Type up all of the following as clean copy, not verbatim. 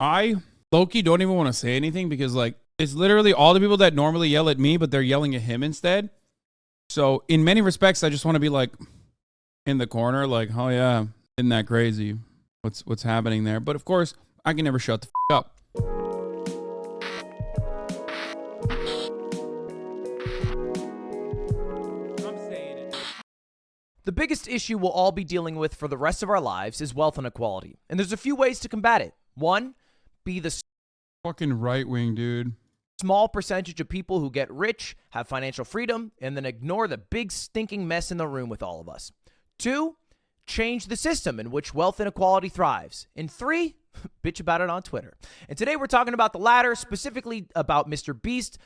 I low-key don't even want to say anything because, like, it's literally all the people that normally yell at me, but they're yelling at him instead. So in many respects, I just want to be like in the corner, like, oh yeah, isn't that crazy? What's happening there? But of course, I can never shut the up. The biggest issue we'll all be dealing with for the rest of our lives is wealth inequality. And there's a few ways to combat it. One, be the Fucking right wing, dude. Small percentage of people who get rich, have financial freedom, and then ignore the big stinking mess in the room with all of us. 2, change the system in which wealth inequality thrives. And 3, bitch about it on Twitter. And today we're talking about the latter, specifically about MrBeast,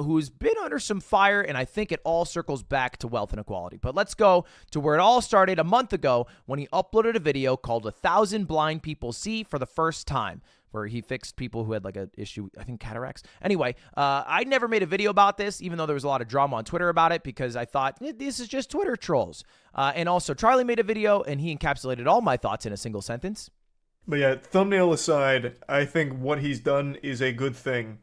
who's been under some fire, and I think it all circles back to wealth inequality. But let's go to where it all started a month ago when he uploaded a video called 1,000 Blind People See for the First Time, where he fixed people who had like an issue, I think cataracts. Anyway, I never made a video about this, even though there was a lot of drama on Twitter about it, because I thought, this is just Twitter trolls. And also, Charlie made a video, and he encapsulated all my thoughts in a single sentence. But yeah, thumbnail aside, I think what he's done is a good thing.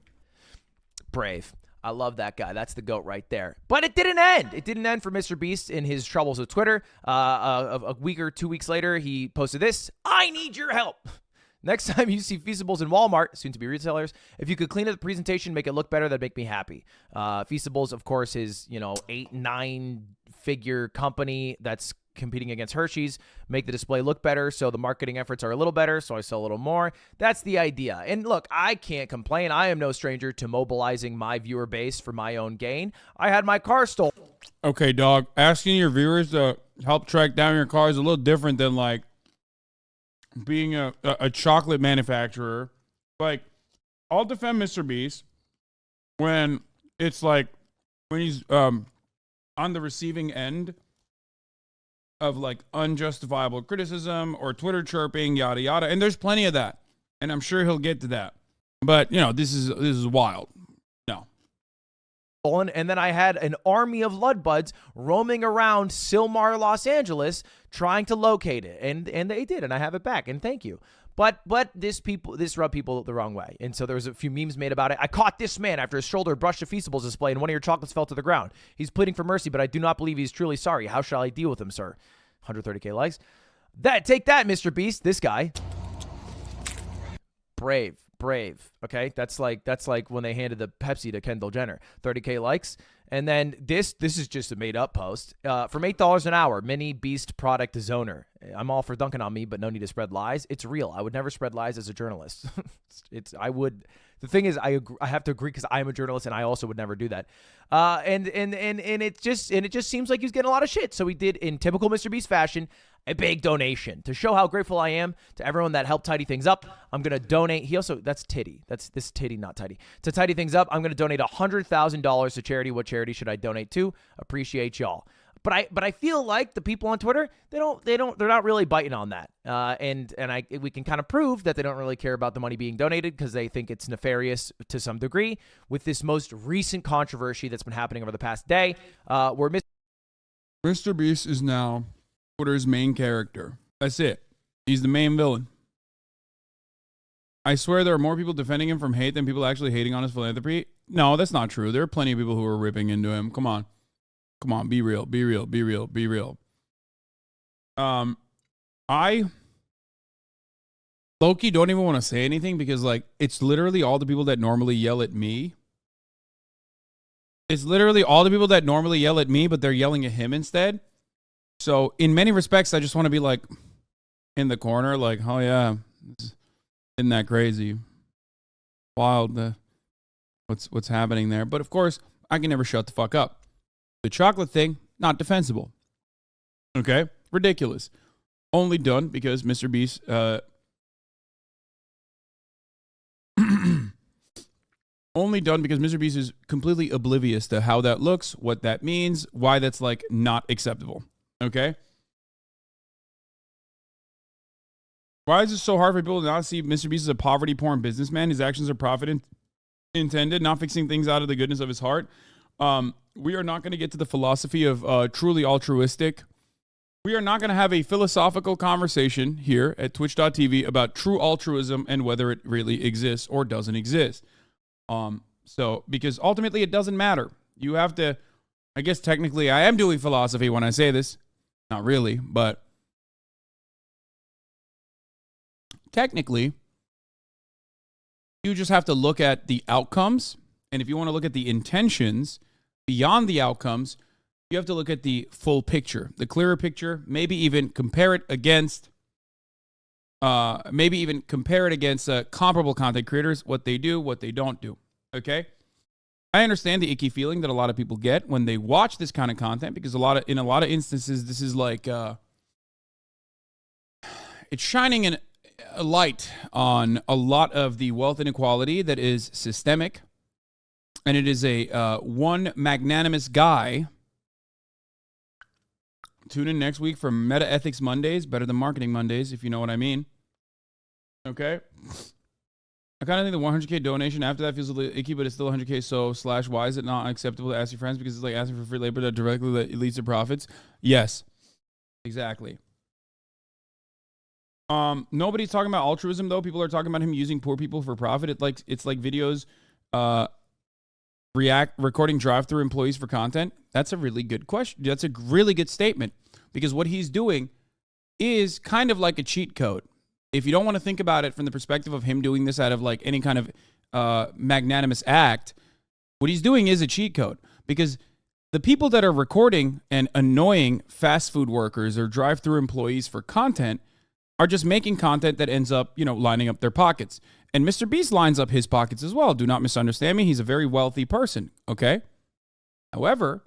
Brave. I love that guy. That's the GOAT right there. But it didn't end. It didn't end for MrBeast in his troubles with Twitter. A week or 2 weeks later, he posted this: I need your help. Next time you see Feastables in Walmart, soon to be retailers, if you could clean up the presentation, make it look better, that'd make me happy. Feastables, of course, is, 8-9 figure company that's competing against Hershey's. Make the display look better so the marketing efforts are a little better, so I sell a little more. That's the idea. And look, I can't complain. I am no stranger to mobilizing my viewer base for my own gain. I had my car stolen. Okay, dog. Asking your viewers to help track down your car is a little different than like being a chocolate manufacturer. Like, I'll defend MrBeast when it's like when he's on the receiving end of like unjustifiable criticism or Twitter chirping, yada yada, and there's plenty of that, and I'm sure he'll get to that. But this is wild. No. And then I had an army of Ludbuds roaming around Sylmar, Los Angeles, trying to locate it, and they did, and I have it back, and thank you. But this rubbed people the wrong way, and so there was a few memes made about it. I caught this man after his shoulder brushed a Feastables display, and one of your chocolates fell to the ground. He's pleading for mercy, but I do not believe he's truly sorry. How shall I deal with him, sir? 130K likes. Take that, MrBeast. This guy. Brave. Okay, that's like when they handed the Pepsi to Kendall Jenner. 30K likes. And then this is just a made-up post. From $8 an hour, mini Beast product zoner. I'm all for dunking on me, but no need to spread lies. It's real. I would never spread lies as a journalist. The thing is, I have to agree because I am a journalist, and I also would never do that. And it just seems like he's getting a lot of shit. So he did, in typical MrBeast fashion, a big donation to show how grateful I am to everyone that helped tidy things up. I'm gonna donate. That's titty. That's this titty, not tidy. To tidy things up, I'm gonna donate $100,000 to charity. What charity should I donate to? Appreciate y'all. But I feel like the people on Twitter, they're not really biting on that. And we can kind of prove that they don't really care about the money being donated because they think it's nefarious to some degree with this most recent controversy that's been happening over the past day, where MrBeast is now Twitter's main character. That's it. He's the main villain. I swear there are more people defending him from hate than people actually hating on his philanthropy. No, that's not true. There are plenty of people who are ripping into him. Come on, be real. I low-key don't even want to say anything because like it's literally all the people that normally yell at me. It's literally all the people that normally yell at me, but they're yelling at him instead. So in many respects, I just want to be like in the corner, like, oh yeah, isn't that crazy? Wild, what's happening there? But of course, I can never shut the fuck up. The chocolate thing, not defensible. Okay, ridiculous. Only done because MrBeast. Only done because MrBeast is completely oblivious to how that looks, what that means, why that's like not acceptable. Okay? Why is it so hard for people to not see MrBeast as a poverty porn businessman? His actions are profit intended, not fixing things out of the goodness of his heart. We are not going to get to the philosophy of truly altruistic We are not going to have a philosophical conversation here at twitch.tv about true altruism and whether it really exists or doesn't exist. So, because ultimately it doesn't matter. You have to, I guess technically I am doing philosophy when I say this. Not really, but technically you just have to look at the outcomes. And if you want to look at the intentions beyond the outcomes, you have to look at the full picture, the clearer picture, maybe even compare it against comparable content creators, what they do, what they don't do. Okay? I understand the icky feeling that a lot of people get when they watch this kind of content, because in a lot of instances, this is like it's shining a light on a lot of the wealth inequality that is systemic, and it is a one magnanimous guy. Tune in next week for Meta Ethics Mondays, better than Marketing Mondays, if you know what I mean. Okay? I kind of think the 100K donation after that feels a little icky, but it's still 100K. So / why is it not acceptable to ask your friends? Because it's like asking for free labor that directly leads to profits. Yes, exactly. Nobody's talking about altruism though. People are talking about him using poor people for profit. It's like videos, recording drive-through employees for content. That's a really good question. That's a really good statement, because what he's doing is kind of like a cheat code. If you don't want to think about it from the perspective of him doing this out of like any kind of magnanimous act, what he's doing is a cheat code, because the people that are recording and annoying fast food workers or drive-through employees for content are just making content that ends up, lining up their pockets. And MrBeast lines up his pockets as well. Do not misunderstand me. He's a very wealthy person, okay? However,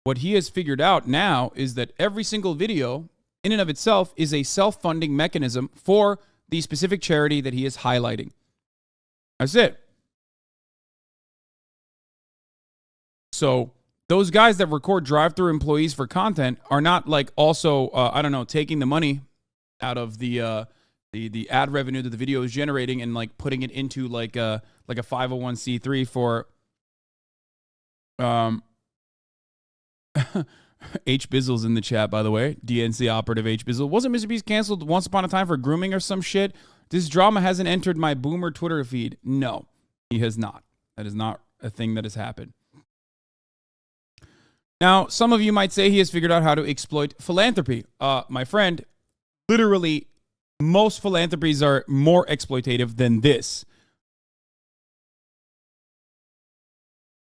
what he has figured out now is that every single video in and of itself is a self-funding mechanism for the specific charity that he is highlighting. That's it. So those guys that record drive-through employees for content are not like also, taking the money out of the ad revenue that the video is generating and like putting it into like a 501c3 for H Bizzle's in the chat, by the way. DNC operative H Bizzle. Wasn't MrBeast canceled once upon a time for grooming or some shit? This drama hasn't entered my boomer Twitter feed. No, he has not. That is not a thing that has happened. Now, some of you might say he has figured out how to exploit philanthropy. My friend, literally, most philanthropies are more exploitative than this.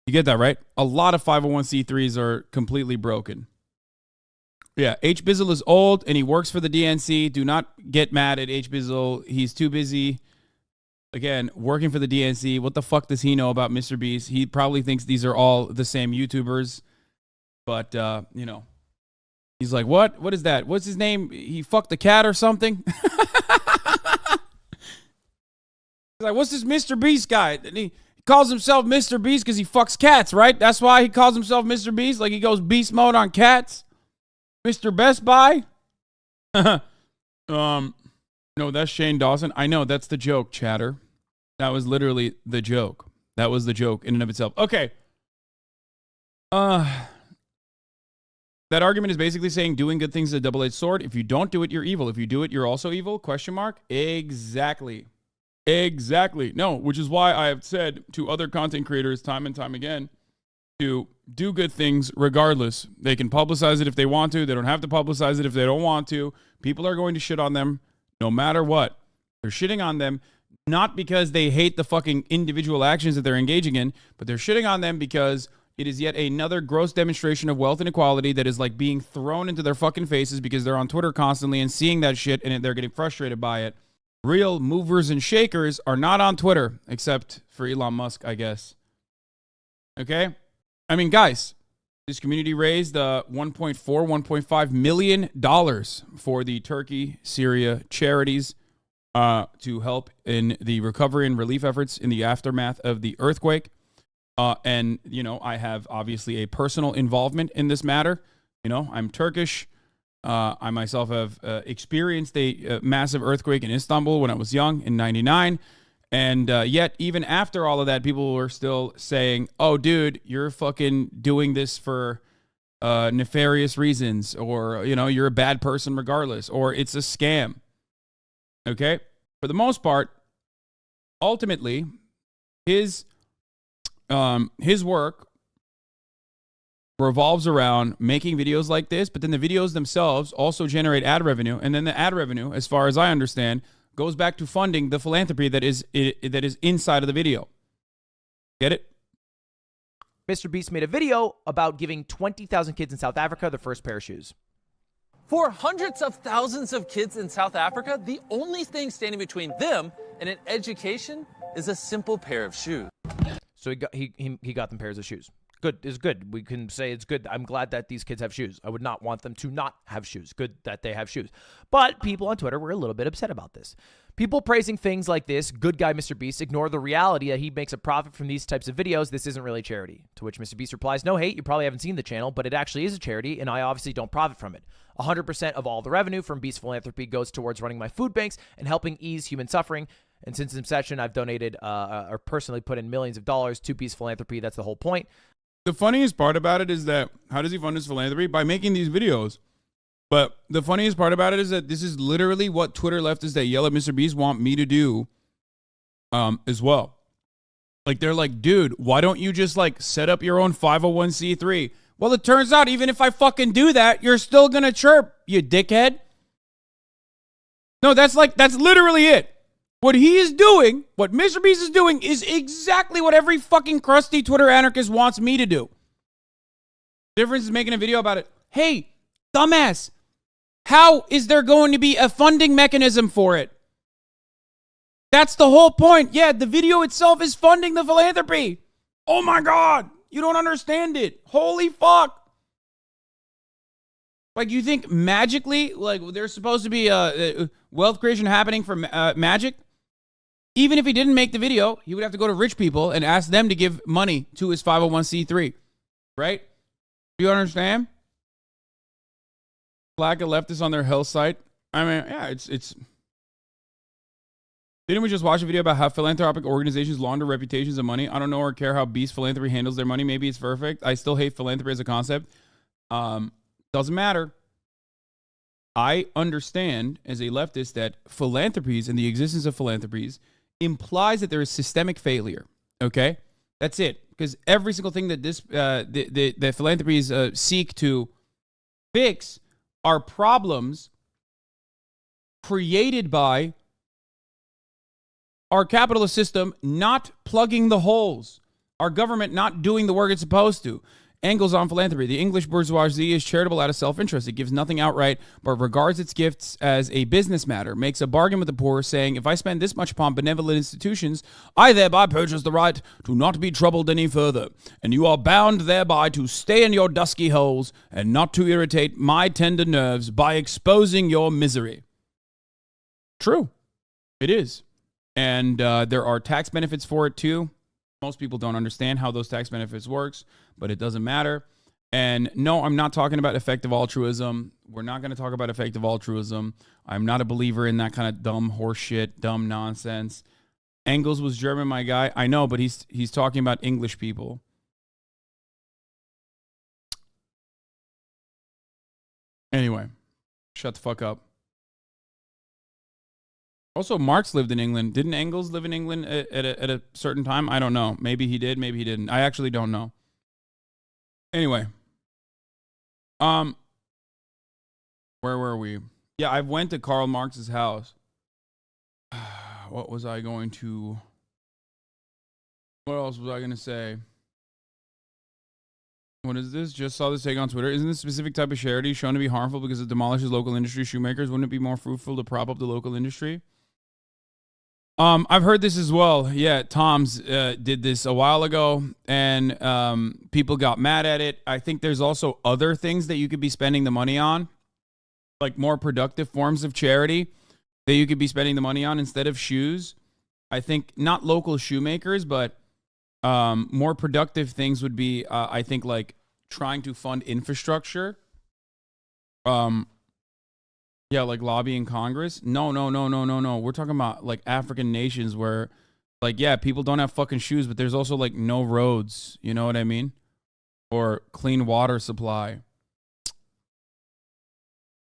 You get that, right? A lot of 501c3s are completely broken. Yeah, H Bizzle is old and he works for the DNC. Do not get mad at H Bizzle. He's too busy, again, working for the DNC. What the fuck does he know about MrBeast? He probably thinks these are all the same YouTubers. But, he's like, what? What is that? What's his name? He fucked a cat or something? He's like, what's this MrBeast guy? And he calls himself MrBeast because he fucks cats, right? That's why he calls himself MrBeast. Like he goes beast mode on cats. Mr. Best Buy. No, that's Shane Dawson. I know, that's the joke, chatter. That was literally the joke. That was the joke in and of itself. Okay. That argument is basically saying doing good things is a double-edged sword. If you don't do it, you're evil. If you do it, you're also evil? Question mark. Exactly. Exactly. No, which is why I have said to other content creators time and time again to do good things regardless. They can publicize it if they want to. They don't have to publicize it if they don't want to. People are going to shit on them no matter what. They're shitting on them not because they hate the fucking individual actions that they're engaging in, but they're shitting on them because it is yet another gross demonstration of wealth inequality that is like being thrown into their fucking faces because they're on Twitter constantly and seeing that shit and they're getting frustrated by it. Real movers and shakers are not on Twitter, except for Elon Musk, I guess. Okay? I mean, guys, this community raised $1.5 million for the Turkey, Syria charities to help in the recovery and relief efforts in the aftermath of the earthquake. And, I have obviously a personal involvement in this matter. I'm Turkish. I myself have experienced a massive earthquake in Istanbul when I was young in 99. And yet, even after all of that, people were still saying, oh, dude, you're fucking doing this for nefarious reasons, or you're a bad person regardless, or it's a scam. Okay, for the most part, ultimately, his work revolves around making videos like this, but then the videos themselves also generate ad revenue, and then the ad revenue, as far as I understand, goes back to funding the philanthropy that is inside of the video. Get it? MrBeast made a video about giving 20,000 kids in South Africa their first pair of shoes. For hundreds of thousands of kids in South Africa, the only thing standing between them and an education is a simple pair of shoes. So he got them pairs of shoes. Good is good. We can say it's good. I'm glad that these kids have shoes. I would not want them to not have shoes. Good that they have shoes. But people on Twitter were a little bit upset about this. People praising things like this, good guy MrBeast, ignore the reality that he makes a profit from these types of videos. This isn't really charity. To which MrBeast replies, no hate, you probably haven't seen the channel, but it actually is a charity, and I obviously don't profit from it. 100% of all the revenue from Beast Philanthropy goes towards running my food banks and helping ease human suffering. And since inception, I've donated or personally put in millions of dollars to Beast Philanthropy. That's the whole point. The funniest part about it is that, how does he fund his philanthropy? By making these videos. But the funniest part about it is that this is literally what Twitter leftists that yell at MrBeast want me to do as well. Like, they're like, dude, why don't you just set up your own 501c3? Well, it turns out even if I fucking do that, you're still gonna chirp, you dickhead. No, that's literally it. What he is doing, what MrBeast is doing, is exactly what every fucking crusty Twitter anarchist wants me to do. Difference is making a video about it. Hey, dumbass, how is there going to be a funding mechanism for it? That's the whole point. Yeah, the video itself is funding the philanthropy. Oh my God, you don't understand it. Holy fuck. Like, you think magically, there's supposed to be wealth creation happening for magic? Even if he didn't make the video, he would have to go to rich people and ask them to give money to his 501c3, right? Do you understand? Flag a leftist on their health site. I mean, yeah, it's. Didn't we just watch a video about how philanthropic organizations launder reputations of money? I don't know or care how Beast Philanthropy handles their money. Maybe it's perfect. I still hate philanthropy as a concept. Doesn't matter. I understand as a leftist that philanthropies and the existence of philanthropies implies that there is systemic failure. Okay, that's it. Because every single thing that the philanthropies seek to fix are problems created by our capitalist system not plugging the holes, our government not doing the work it's supposed to. Angles on philanthropy. The English bourgeoisie is charitable out of self-interest. It gives nothing outright, but regards its gifts as a business matter, makes a bargain with the poor, saying, if I spend this much upon benevolent institutions, I thereby purchase the right to not be troubled any further, and you are bound thereby to stay in your dusky holes and not to irritate my tender nerves by exposing your misery. True. It is. And there are tax benefits for it, too. Most people don't understand how those tax benefits works, but it doesn't matter. And no, I'm not talking about effective altruism. We're not going to talk about effective altruism. I'm not a believer in that kind of dumb horse shit, dumb nonsense. Engels was German, my guy. I know, but he's talking about English people. Anyway, shut the fuck up. Also, Marx lived in England. Didn't Engels live in England at a certain time? I don't know. Maybe he did. Maybe he didn't. I actually don't know. Anyway. Where were we? Yeah, I went to Karl Marx's house. What was I going to... What else was I going to say? What is this? Just saw this take on Twitter. Isn't this specific type of charity shown to be harmful because it demolishes local industry shoemakers? Wouldn't it be more fruitful to prop up the local industry? I've heard this as well. Yeah, Tom's did this a while ago, and people got mad at it. I think there's also other things that you could be spending the money on, like more productive forms of charity that you could be spending the money on instead of shoes. I think not local shoemakers, but more productive things would be, I think, like trying to fund infrastructure. Yeah, like lobbying Congress. No. We're talking about like African nations where, like, yeah, people don't have fucking shoes, but there's also like no roads. You know what I mean? Or clean water supply.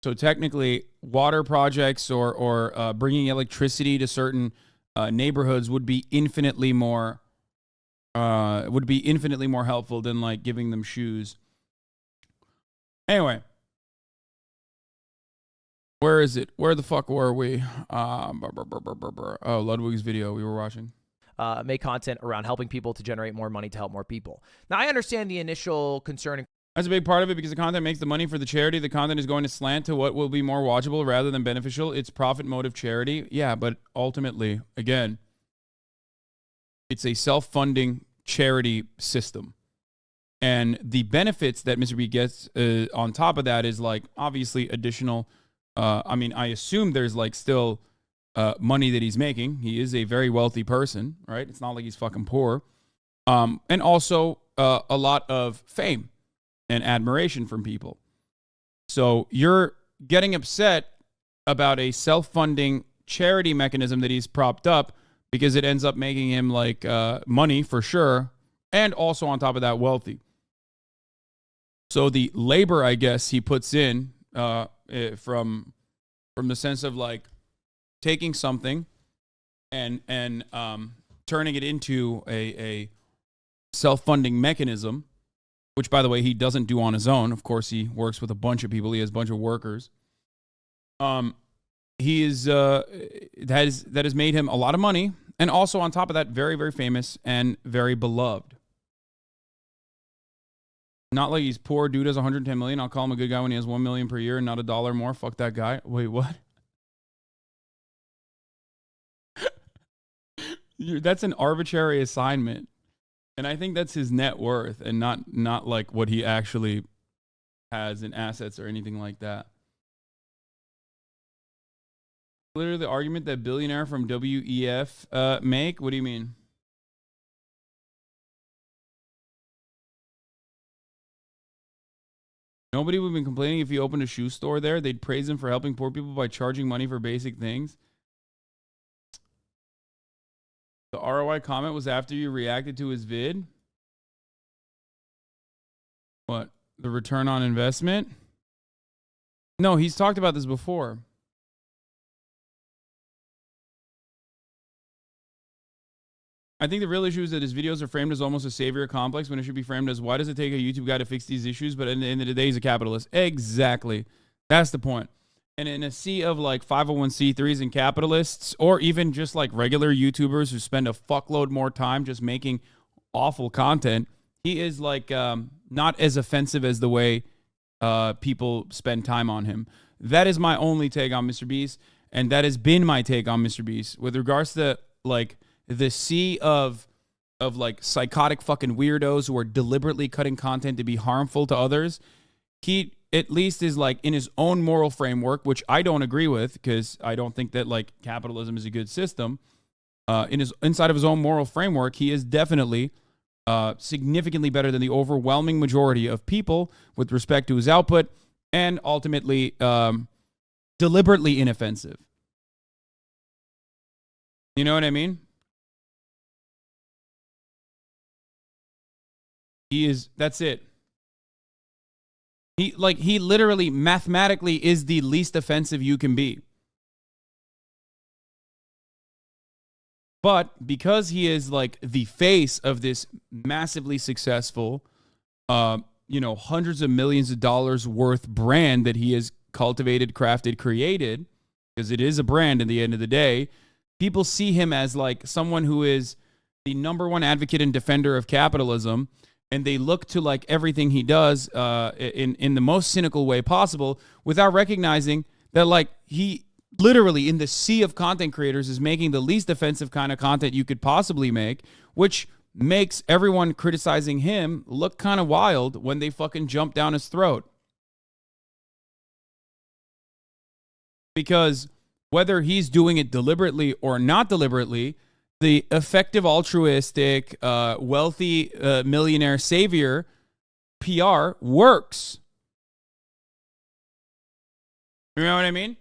So technically, water projects or bringing electricity to certain neighborhoods would be infinitely more helpful than like giving them shoes. Anyway, where is it? Where the fuck were we? Oh, Ludwig's video we were watching. Make content around helping people to generate more money to help more people. Now, I understand the initial concern. That's a big part of it because the content makes the money for the charity. The content is going to slant to what will be more watchable rather than beneficial. It's profit motive charity. Yeah, but ultimately, again, it's a self-funding charity system. And the benefits that MrBeast gets on top of that is like obviously additional. I mean, I assume there's like still money that he's making. He is a very wealthy person, right? It's not like he's fucking poor. And also a lot of fame and admiration from people. So you're getting upset about a self-funding charity mechanism that he's propped up because it ends up making him like money for sure, and also on top of that wealthy. So the labor, I guess, he puts in from the sense of like taking something and turning it into a self-funding mechanism, which, by the way, he doesn't do on his own. Of course, he works with a bunch of people. He has a bunch of workers. He is that has made him a lot of money, and also on top of that, very, very famous and very beloved. Not like he's poor. Dude has 110 million. I'll call him a good guy when he has 1 million per year and not $1 more. Fuck that guy. Wait, what? That's an arbitrary assignment. And I think that's his net worth and not like what he actually has in assets or anything like that. Literally the argument that billionaire from WEF make? What do you mean? Nobody would have been complaining if he opened a shoe store there. They'd praise him for helping poor people by charging money for basic things. The ROI comment was after you reacted to his vid. What? The return on investment? No, he's talked about this before. I think the real issue is that his videos are framed as almost a savior complex when it should be framed as, why does it take a YouTube guy to fix these issues? But at the end of the day, he's a capitalist. Exactly. That's the point. And in a sea of like 501c3s and capitalists, or even just like regular YouTubers who spend a fuckload more time just making awful content, he is like not as offensive as the way people spend time on him. That is my only take on MrBeast, and that has been my take on MrBeast. With regards to like the sea of like psychotic fucking weirdos who are deliberately cutting content to be harmful to others, he at least is like in his own moral framework, which I don't agree with because I don't think that like capitalism is a good system. Inside of his own moral framework, he is definitely significantly better than the overwhelming majority of people with respect to his output, and ultimately deliberately inoffensive. You know what I mean? He is, that's it. He literally mathematically is the least offensive you can be. But because he is like the face of this massively successful, hundreds of millions of dollars worth brand that he has cultivated, crafted, created, because it is a brand at the end of the day, people see him as like someone who is the number one advocate and defender of capitalism. And they look to like everything he does in the most cynical way possible, without recognizing that like he literally in the sea of content creators is making the least offensive kind of content you could possibly make, which makes everyone criticizing him look kind of wild when they fucking jump down his throat. Because whether he's doing it deliberately or not deliberately, the effective, altruistic, wealthy millionaire savior PR works. You know what I mean?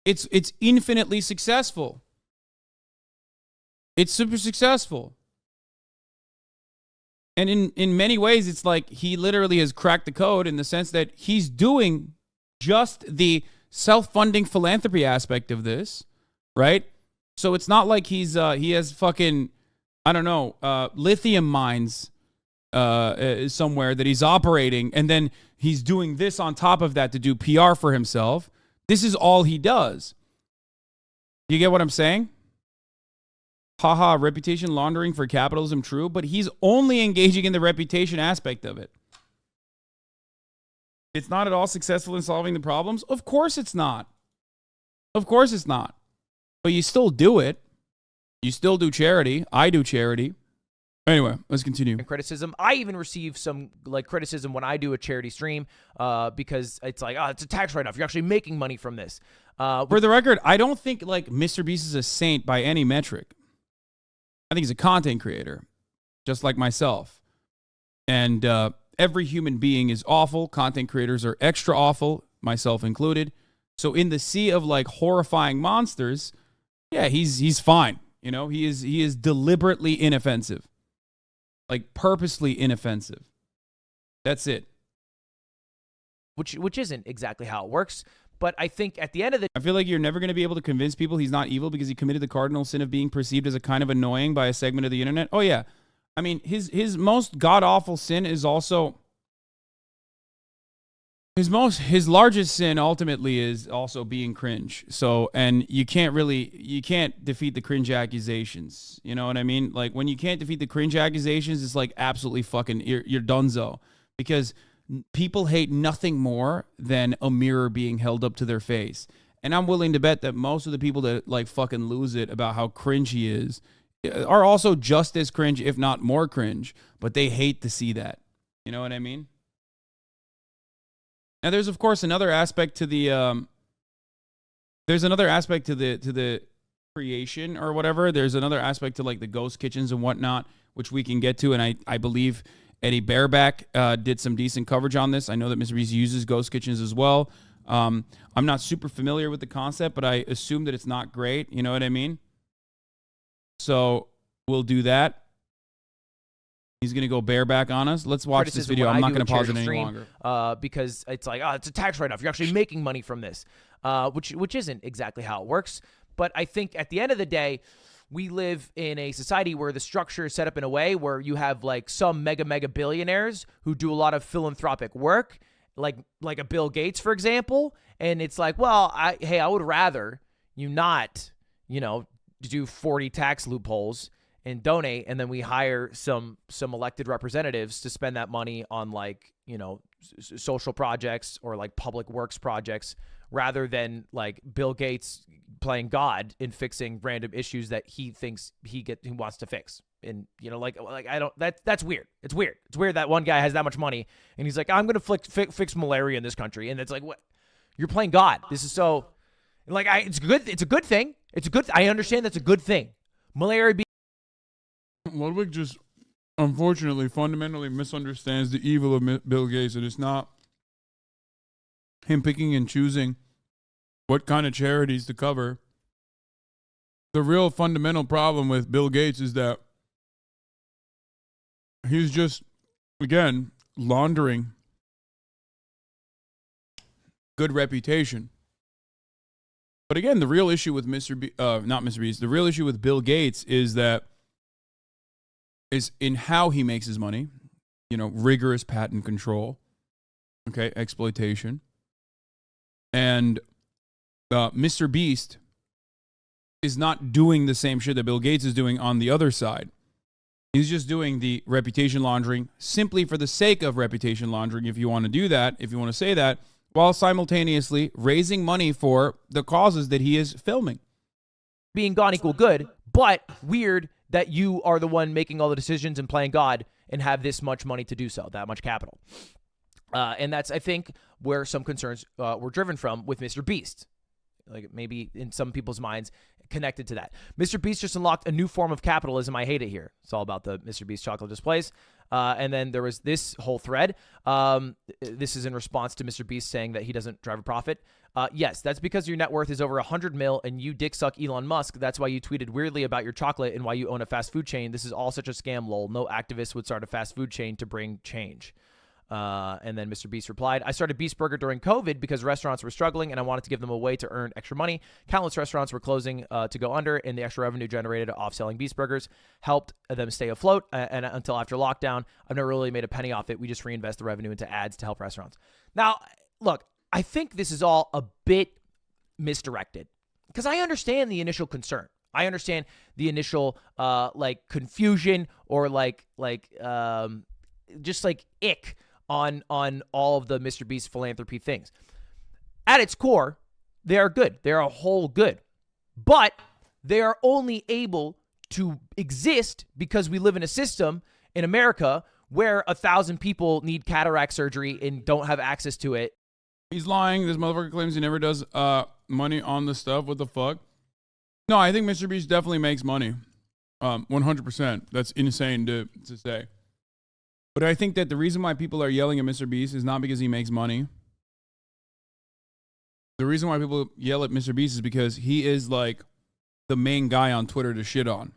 It's infinitely successful. It's super successful. And in many ways, it's like he literally has cracked the code in the sense that he's doing just the self-funding philanthropy aspect of this, right? So it's not like he has fucking, I don't know, lithium mines somewhere that he's operating, and then he's doing this on top of that to do PR for himself. This is all he does. You get what I'm saying? Haha, reputation laundering for capitalism, true, but he's only engaging in the reputation aspect of it. It's not at all successful in solving the problems? Of course it's not. Of course it's not. But you still do it. You still do charity. I do charity. Anyway, let's continue. Criticism. I even receive some like criticism when I do a charity stream because it's like, oh, it's a tax write-off. You're actually making money from this. For the record, I don't think like MrBeast is a saint by any metric. I think he's a content creator, just like myself. And every human being is awful. Content creators are extra awful, myself included. So in the sea of like horrifying monsters, yeah, he's fine. You know, he is deliberately inoffensive. Like purposely inoffensive. That's it. Which isn't exactly how it works. But I think at the end of the I feel like you're never going to be able to convince people he's not evil because he committed the cardinal sin of being perceived as a kind of annoying by a segment of the internet. Oh yeah. I mean, his most god-awful sin is also his largest sin ultimately is also being cringe. So, and you can't defeat the cringe accusations. You know what I mean? Like when you can't defeat the cringe accusations, it's like absolutely fucking you're donezo, because people hate nothing more than a mirror being held up to their face. And I'm willing to bet that most of the people that like fucking lose it about how cringe he is are also just as cringe, if not more cringe, but they hate to see that. You know what I mean? Now, there's of course another aspect to the creation or whatever. There's another aspect to like the ghost kitchens and whatnot, which we can get to. And I believe Eddie Bareback did some decent coverage on this. I know that MrBeast uses ghost kitchens as well. I'm not super familiar with the concept, but I assume that it's not great. You know what I mean? So we'll do that. He's going to go bareback on us. Let's watch this video. I'm not going to pause it any longer. Because it's like, oh, it's a tax write-off. You're actually making money from this, which isn't exactly how it works. But I think at the end of the day, we live in a society where the structure is set up in a way where you have like some mega billionaires who do a lot of philanthropic work, like a Bill Gates, for example. And it's like, well, I would rather you not, do 40 tax loopholes and donate, and then we hire some elected representatives to spend that money on like, social projects or like public works projects, rather than like Bill Gates playing God and fixing random issues that he thinks he wants to fix. And that's weird. It's weird. It's weird that one guy has that much money and he's like, I'm gonna fix malaria in this country, and it's like, what? You're playing God. This is so like it's good. It's a good thing. I understand that's a good thing. Malaria. Ludwig just unfortunately fundamentally misunderstands the evil of Bill Gates, and it's not him picking and choosing what kind of charities to cover. The real fundamental problem with Bill Gates is that he's just, again, laundering good reputation. But again, the real issue with the real issue with Bill Gates is in how he makes his money. Rigorous patent control, okay, exploitation. And MrBeast is not doing the same shit that Bill Gates is doing on the other side. He's just doing the reputation laundering simply for the sake of reputation laundering, if you want to do that, if you want to say that, while simultaneously raising money for the causes that he is filming. Being gone equal good, but weird that you are the one making all the decisions and playing God and have this much money to do so, that much capital. And that's, I think, where some concerns were driven from with MrBeast. Like maybe in some people's minds connected to that. MrBeast just unlocked a new form of capitalism. I hate it here. It's all about the MrBeast chocolate displays. And then there was this whole thread. This is in response to MrBeast saying that he doesn't drive a profit. Yes, that's because your net worth is over 100 mil and you dick suck Elon Musk. That's why you tweeted weirdly about your chocolate and why you own a fast food chain. This is all such a scam, lol. No activist would start a fast food chain to bring change. And then Mr. Beast replied, I started Beast Burger during COVID because restaurants were struggling and I wanted to give them a way to earn extra money. Countless restaurants were closing to go under, and the extra revenue generated off selling Beast Burgers helped them stay afloat. And until after lockdown, I've never really made a penny off it. We just reinvest the revenue into ads to help restaurants. Now, look, I think this is all a bit misdirected because I understand the initial concern. I understand the initial like confusion or just like ick on all of the Mr. Beast philanthropy things. At its core, they are good. They are a whole good. But they are only able to exist because we live in a system in America where 1,000 people need cataract surgery and don't have access to it. He's lying. This motherfucker claims he never does money on the stuff. What the fuck? No, I think Mr. Beast definitely makes money. 100%. That's insane to say. But I think that the reason why people are yelling at Mr. Beast is not because he makes money. The reason why people yell at Mr. Beast is because he is like the main guy on Twitter to shit on.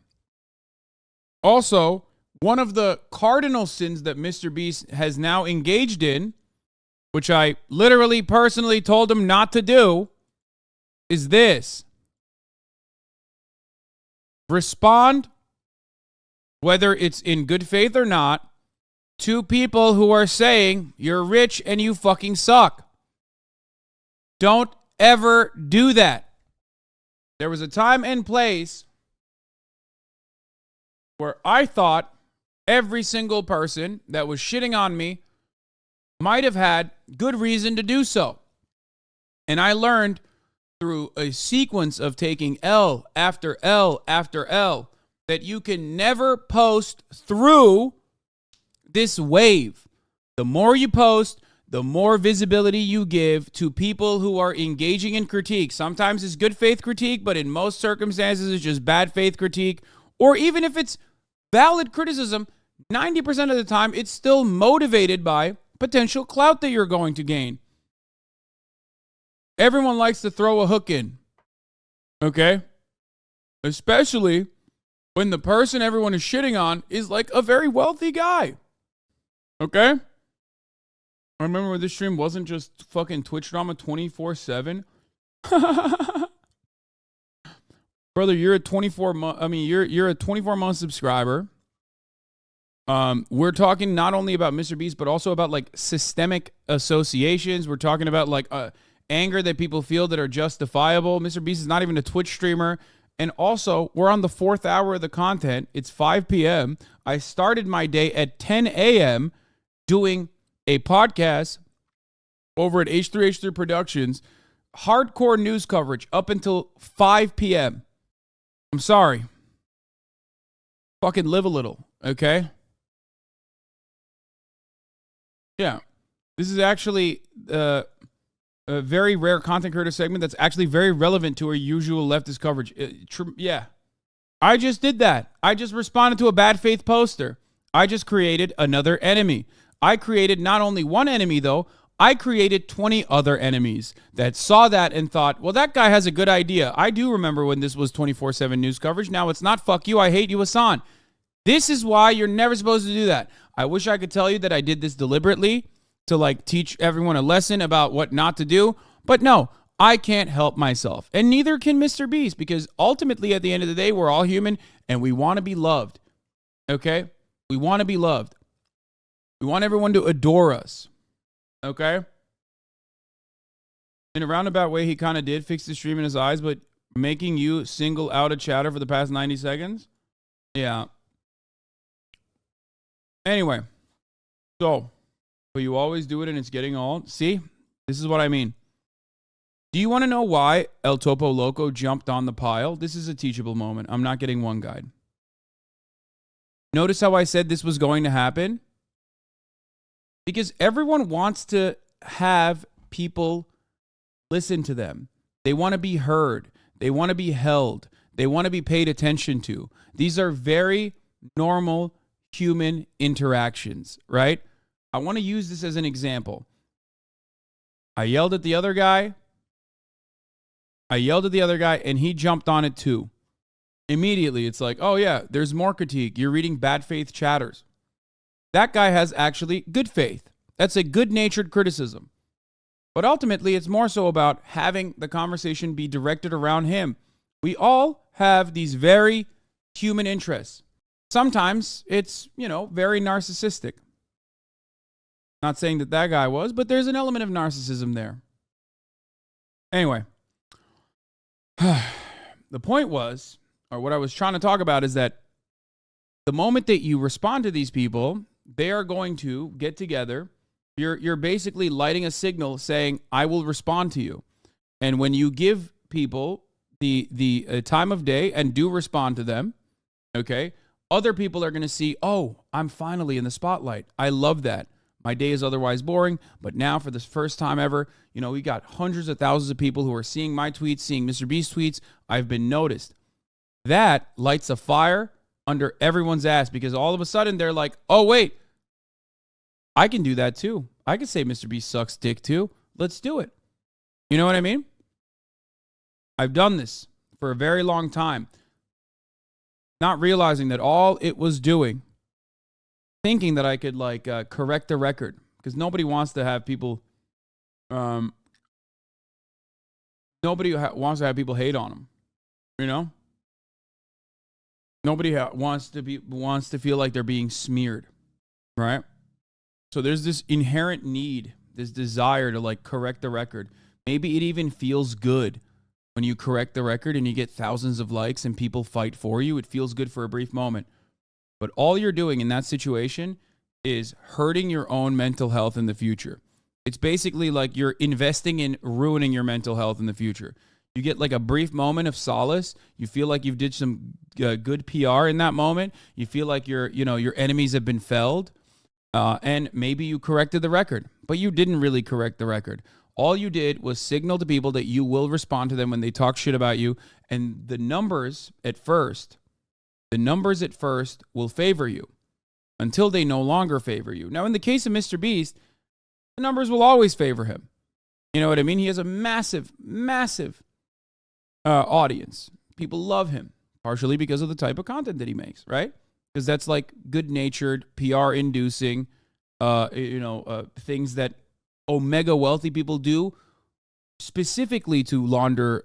Also, one of the cardinal sins that Mr. Beast has now engaged in, which I literally personally told him not to do, is this. Respond, whether it's in good faith or not, to people who are saying you're rich and you fucking suck. Don't ever do that. There was a time and place where I thought every single person that was shitting on me might have had good reason to do so. And I learned through a sequence of taking L after L after L that you can never post through this wave. The more you post, the more visibility you give to people who are engaging in critique. Sometimes it's good faith critique, but in most circumstances it's just bad faith critique. Or even if it's valid criticism, 90% of the time it's still motivated by potential clout that you're going to gain. Everyone likes to throw a hook in. Okay? Especially when the person everyone is shitting on is like a very wealthy guy. Okay? I remember when this stream wasn't just fucking Twitch drama 24/7. Brother, you're a 24-month subscriber. We're talking not only about Mr. Beast, but also about like systemic associations. We're talking about like anger that people feel that are justifiable. Mr. Beast is not even a Twitch streamer. And also, we're on the 4th hour of the content. It's 5 p.m. I started my day at 10 a.m. doing a podcast over at H3H3 Productions. Hardcore news coverage up until 5 p.m. I'm sorry. Fucking live a little, okay? Yeah. This is actually a very rare content creator segment that's actually very relevant to our usual leftist coverage. Yeah. I just did that. I just responded to a bad faith poster. I just created another enemy. I created not only one enemy, though, I created 20 other enemies that saw that and thought, well, that guy has a good idea. I do remember when this was 24/7 news coverage. Now it's not fuck you, I hate you, Hasan. This is why you're never supposed to do that. I wish I could tell you that I did this deliberately to like teach everyone a lesson about what not to do. But no, I can't help myself. And neither can Mr. Beast, because ultimately at the end of the day, we're all human and we want to be loved. Okay? We want to be loved. We want everyone to adore us. Okay? In a roundabout way, he kind of did fix the stream in his eyes, but making you single out a chatter for the past 90 seconds? Yeah. Anyway. So, but you always do it and it's getting old. See? This is what I mean. Do you want to know why El Topo Loco jumped on the pile? This is a teachable moment. I'm not getting one guide. Notice how I said this was going to happen? Because everyone wants to have people listen to them. They want to be heard. They want to be held. They want to be paid attention to. These are very normal human interactions, right? I want to use this as an example. I yelled at the other guy. And he jumped on it too. Immediately, it's like, oh yeah, there's more critique. You're reading bad faith chatters. That guy has actually good faith. That's a good-natured criticism. But ultimately, it's more so about having the conversation be directed around him. We all have these very human interests. Sometimes it's, very narcissistic. Not saying that guy was, but there's an element of narcissism there. Anyway, the point was, or what I was trying to talk about is that the moment that you respond to these people, they are going to get together. You're basically lighting a signal saying, I will respond to you. And when you give people the time of day and do respond to them, okay, other people are going to see, oh, I'm finally in the spotlight. I love that. My day is otherwise boring, but now for the first time ever, we got hundreds of thousands of people who are seeing my tweets, seeing MrBeast tweets. I've been noticed. That lights a fire under everyone's ass because all of a sudden they're like, oh, wait, I can do that too. I can say MrBeast sucks dick too. Let's do it. You know what I mean? I've done this for a very long time, not realizing that all it was doing, thinking that I could correct the record, because nobody wants to have people, wants to have people hate on them. Nobody wants to feel like they're being smeared, right? So there's this inherent need, this desire to correct the record. Maybe it even feels good when you correct the record and you get thousands of likes and people fight for you. It feels good for a brief moment. But all you're doing in that situation is hurting your own mental health in the future. It's basically like you're investing in ruining your mental health in the future. You get a brief moment of solace. You feel like you've did some good PR in that moment. You feel like your enemies have been felled. And maybe you corrected the record, but you didn't really correct the record. All you did was signal to people that you will respond to them when they talk shit about you. And the numbers at first will favor you until they no longer favor you. Now, in the case of MrBeast, the numbers will always favor him. You know what I mean? He has a massive, massive audience. People love him, partially because of the type of content that he makes, right? Because that's good-natured, PR-inducing, things that omega wealthy people do specifically to launder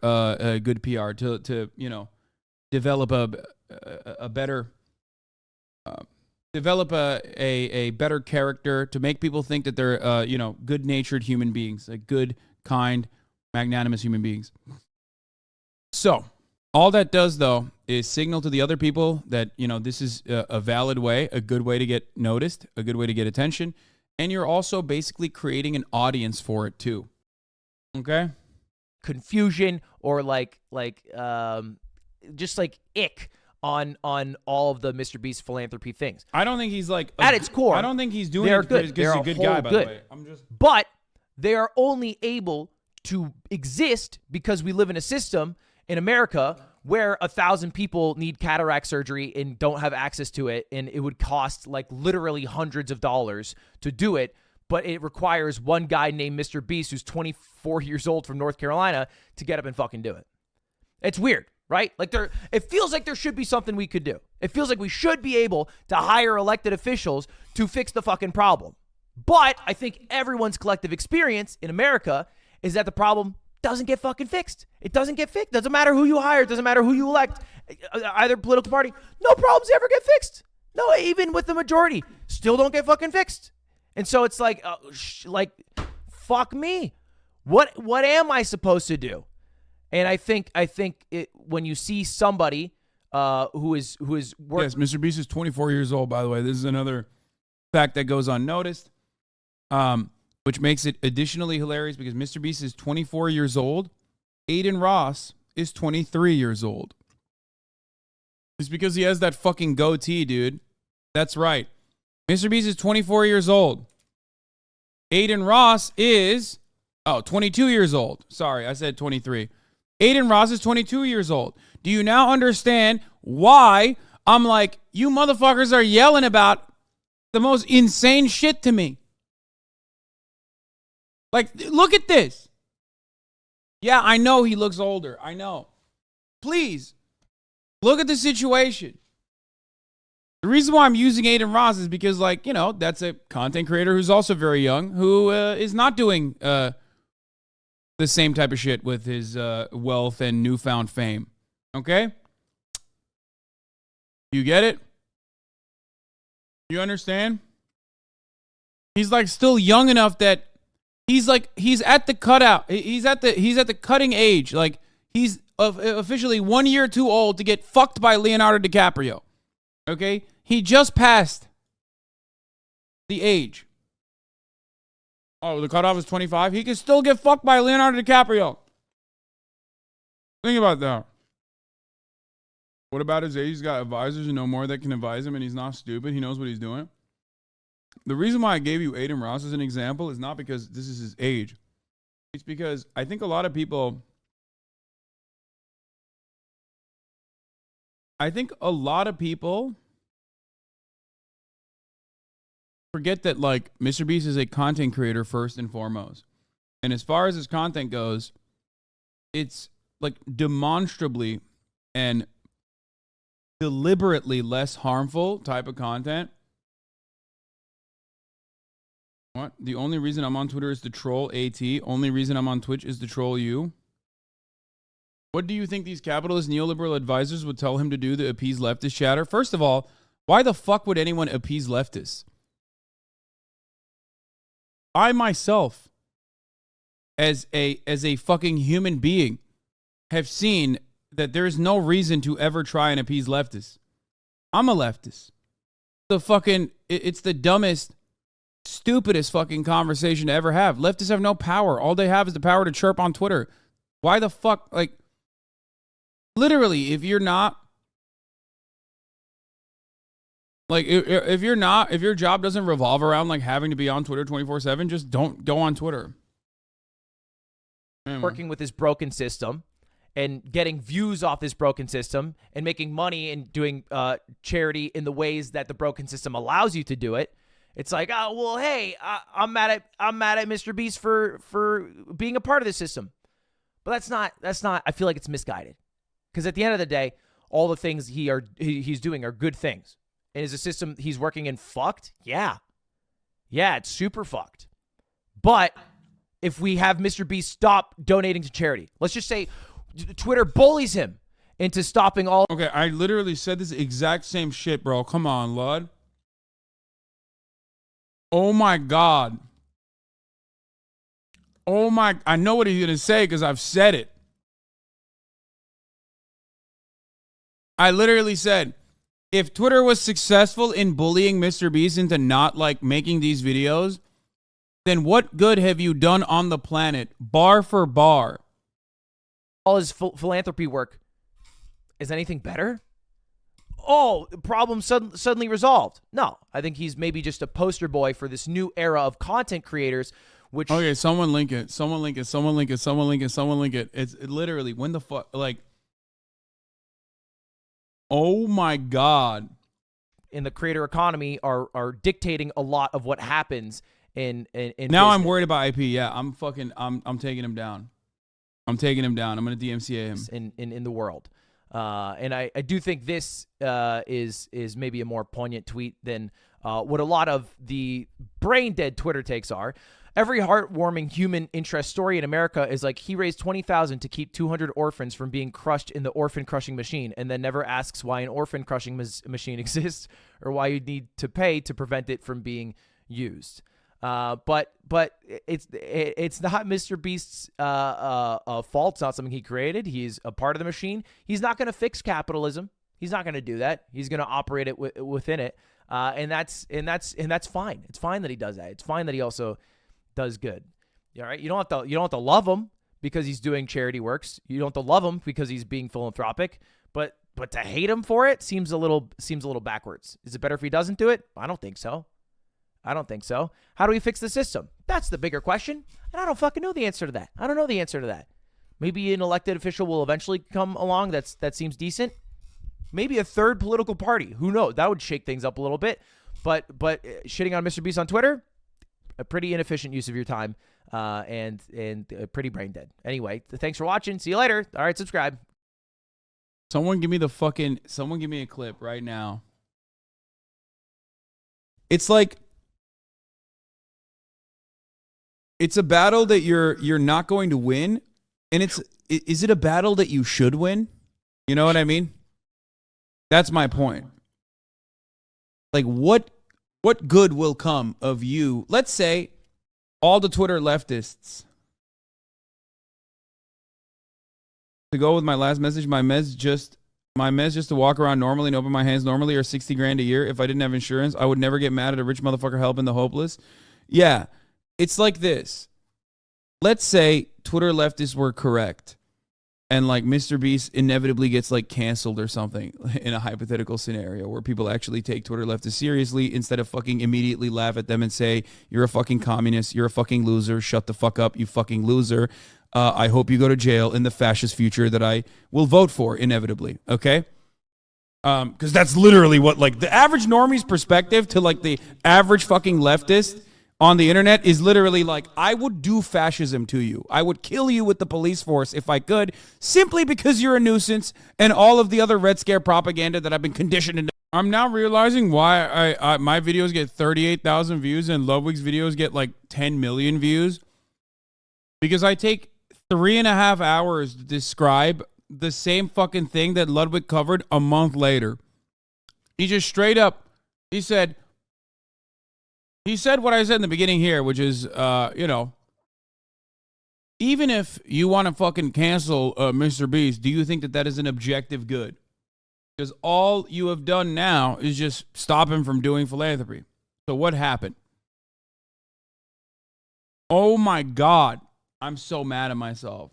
good PR, to develop a better better character, to make people think that they're good-natured human beings, good, kind, magnanimous human beings. So all that does, though, is signal to the other people that, this is a valid way, a good way to get noticed, a good way to get attention. And you're also basically creating an audience for it, too. Okay? Confusion or just ick on all of the MrBeast philanthropy things. I don't think he's at its core. I don't think he's doing it because he's a good guy, by the way. But they are only able to exist because we live in a system in America where 1,000 people need cataract surgery and don't have access to it, and it would cost literally hundreds of dollars to do it, but it requires one guy named MrBeast who's 24 years old from North Carolina to get up and fucking do it. It's weird, right? It feels like there should be something we could do. It feels like we should be able to hire elected officials to fix the fucking problem. But I think everyone's collective experience in America is that the problem doesn't get fucking fixed. It doesn't get fixed. Doesn't matter who you hire. It doesn't matter who you elect. Either political party. No problems ever get fixed. No, even with the majority, still don't get fucking fixed. And so it's fuck me. What am I supposed to do? And I think when you see somebody who is working. Yes, MrBeast is 24 years old, by the way. This is another fact that goes unnoticed. Which makes it additionally hilarious because MrBeast is 24 years old. Aiden Ross is 23 years old. It's because he has that fucking goatee, dude. That's right. MrBeast is 24 years old. Aiden Ross is 22 years old. Sorry, I said 23. Aiden Ross is 22 years old. Do you now understand why I'm you motherfuckers are yelling about the most insane shit to me? Look at this. Yeah, I know he looks older. I know. Please, look at the situation. The reason why I'm using Aiden Ross is because, like, you know, that's a content creator who's also very young, who is not doing the same type of shit with his wealth and newfound fame. Okay? You get it? You understand? He's like still young enough that he's at the cutout. He's at the cutting age. Like, he's officially 1 year too old to get fucked by Leonardo DiCaprio. Okay? He just passed the age. Oh, the cutoff is 25? He can still get fucked by Leonardo DiCaprio. Think about that. What about his age? He's got advisors who know more that can advise him, and he's not stupid. He knows what he's doing. The reason why I gave you Aiden Ross as an example is not because this is his age. It's because I think a lot of people... forget that, like, MrBeast is a content creator first and foremost. And as far as his content goes, it's like demonstrably and deliberately less harmful type of content. What? The only reason I'm on Twitter is to troll AT. Only reason I'm on Twitch is to troll you. What do you think these capitalist neoliberal advisors would tell him to do to appease leftist chatter? First of all, why the fuck would anyone appease leftists? I myself, as a fucking human being, have seen that there's no reason to ever try and appease leftists. I'm a leftist. It's the dumbest, stupidest fucking conversation to ever have. Leftists have no power. All they have is the power to chirp on Twitter. Why the fuck, like, literally, if you're not, like, if your job doesn't revolve around, like, having to be on Twitter 24/7, just don't go on Twitter. Anyway. Working with this broken system and getting views off this broken system and making money and doing charity in the ways that the broken system allows you to do it. It's like, oh, well, hey, I'm mad at MrBeast for being a part of this system. But that's not, I feel like it's misguided. Because at the end of the day, all the things he's doing are good things. And is the system he's working in fucked? Yeah. Yeah, it's super fucked. But if we have MrBeast stop donating to charity, let's just say Twitter bullies him into stopping all. Okay, I literally said this exact same shit, bro. Come on, Lud. Oh my God. I know what he's going to say because I've said it. I literally said, if Twitter was successful in bullying MrBeast into not, like, making these videos, then what good have you done on the planet, bar for bar? All his philanthropy work. Is anything better? Oh, the problem suddenly resolved. No, I think he's maybe just a poster boy for this new era of content creators, which... Okay, someone link it. Someone link it. Someone link it. Someone link it. Someone link it. It's literally, when the fuck, like... Oh my God. In the creator economy are dictating a lot of what happens in now business. I'm worried about IP. Yeah, I'm taking him down. I'm taking him down. I'm going to DMCA him. In the world. And I do think this is maybe a more poignant tweet than what a lot of the brain dead Twitter takes are. Every heartwarming human interest story in America is like, he raised $20,000 to keep 200 orphans from being crushed in the orphan crushing machine, and then never asks why an orphan crushing machine exists or why you need to pay to prevent it from being used. But it's not MrBeast's fault. It's not something he created. He's a part of the machine. He's not going to fix capitalism. He's not going to do that. He's going to operate it within it. And that's fine. It's fine that he does that. It's fine that he also does good. All right. You don't have to love him because he's doing charity works. You don't have to love him because he's being philanthropic, but to hate him for it seems a little backwards. Is it better if he doesn't do it? I don't think so. How do we fix the system? That's the bigger question. And I don't fucking know the answer to that. I don't know the answer to that. Maybe an elected official will eventually come along that seems decent. Maybe a third political party. Who knows? That would shake things up a little bit. But shitting on MrBeast on Twitter, a pretty inefficient use of your time, and pretty brain dead. Anyway, thanks for watching. See you later. All right, subscribe. Someone give me a clip right now. It's like it's a battle that you're not going to win, and is it a battle that you should win? You know what I mean? That's my point. Like what good will come of you? Let's say all the Twitter leftists. To go with my last message, my meds just to walk around normally and open my hands normally are 60 grand a year. If I didn't have insurance, I would never get mad at a rich motherfucker helping the hopeless. Yeah, it's like this. Let's say Twitter leftists were correct and like MrBeast inevitably gets like canceled or something in a hypothetical scenario where people actually take Twitter leftists seriously instead of fucking immediately laugh at them and say, you're a fucking communist, you're a fucking loser, shut the fuck up, you fucking loser. I hope you go to jail in the fascist future that I will vote for inevitably, okay? Because that's literally what, like, the average normie's perspective to, like, the average fucking leftist on the internet is literally like, I would do fascism to you. I would kill you with the police force if I could, simply because you're a nuisance and all of the other Red Scare propaganda that I've been conditioned into. I'm now realizing why my videos get 38,000 views and Ludwig's videos get, like, 10 million views. Because I take 3.5 hours to describe the same fucking thing that Ludwig covered a month later. He just straight up, he said what I said in the beginning here, which is, you know, even if you want to fucking cancel MrBeast, do you think that that is an objective good? Because all you have done now is just stop him from doing philanthropy. So what happened? Oh my God. I'm so mad at myself.